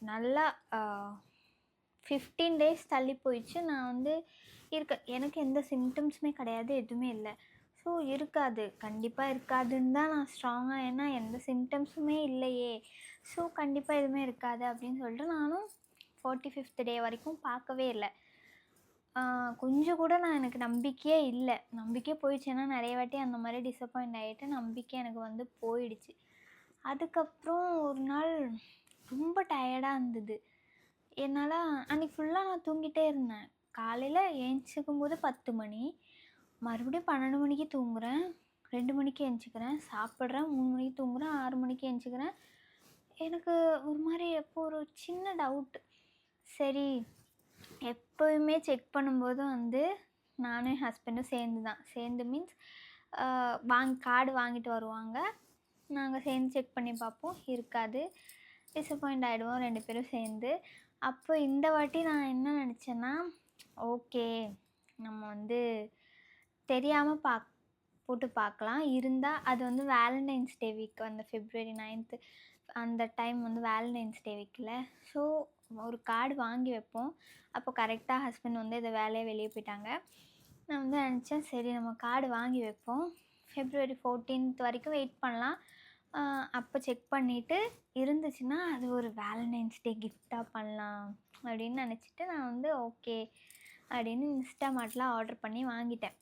நல்லா 15 டேஸ் தள்ளி போயிடுச்சு. நான் வந்து எனக்கு எந்த சிம்டம்ஸுமே கிடையாது. எதுவுமே இல்ல. ஸோ இருக்காது. கண்டிப்பா இருக்காதுன்னு தான் நான் ஸ்ட்ராங்கா ஏன்னா எந்த சிம்டம்ஸுமே இல்லையே! ஸோ கண்டிப்பா எதுவுமே இருக்காது அப்படின்னு சொல்லிட்டு நானும் 45த் டே வரைக்கும் பார்க்கவே இல்ல. கொஞ்சம் கூட எனக்கு நம்பிக்கையே இல்ல. நம்பிக்கையே போயிடுச்சு. ஏன்னா நெறைய வாட்டி அந்த மாரி டிசப்பாயிண்ட் ஆயிட்டு நம்பிக்கை எனக்கு வந்து போயிடுச்சு. அதுக்கப்புறம் ஒரு நாள் ரொம்ப டயர்டா இருந்தது. என்னால அன்னைக்கு ஃபுல்லா நான் தூங்கிட்டே இருந்தேன். காலையில எந்திச்சிக்கும்போது 10 மணி. மறுபடியும் 12 மணிக்கு தூங்குறேன். 2 மணிக்கு எந்திச்சிக்கிறேன். சாப்பிடுறேன். 3 மணிக்கு தூங்குறேன். 6 மணிக்கு எந்திச்சிக்கிறேன். எனக்கு ஒரு மாரி அப்போ ஒரு சின்ன டவுட். சரி, எப்பவுமே செக் பண்ணும்போது வந்து நானும் என் ஹஸ்பண்டும் சேர்ந்து தான். சேர்ந்து மீன்ஸ் கார்டு வாங்கிட்டு வருவாங்க. நாங்க சேர்ந்து செக் பண்ணி பார்ப்போம். இருக்காது. டிசப்பாயிண்ட் ஆயிடுவோம் 2 பேரும் சேர்ந்து. அப்போ இந்த வாட்டி நான் என்ன நெனச்சேன்னா, ஓகே நம்ம வந்து தெரியாம போட்டு பார்க்கலாம். இருந்தா அது வந்து வேலண்டைன்ஸ் டே வீக் அந்த February 9th அந்த டைம் வந்து வேலண்டைன்ஸ் டே வீக்ல. ஸோ ஒரு கார்டு வாங்கி வைப்போம். அப்போ கரெக்ட்டா ஹஸ்பண்ட் வந்து ஏதோ வேலையா வெளிய போயிட்டாங்க. நான் வந்து நெனச்சேன், சரி நம்ம கார்டு வாங்கி வைப்போம். February 14th வரைக்கும் வெயிட் பண்ணலாம். அப்போ செக் பண்ணிவிட்டு இருந்துச்சுன்னா, அது ஒரு வேலண்டைன்ஸ் டே கிஃப்ட்டா பண்ணலாம் அப்படின்னு நெனச்சிட்டு நான் வந்து ஓகே அப்படின்னு இன்ஸ்டாமார்ட்ல ஆர்டர் பண்ணி வாங்கிட்டேன்.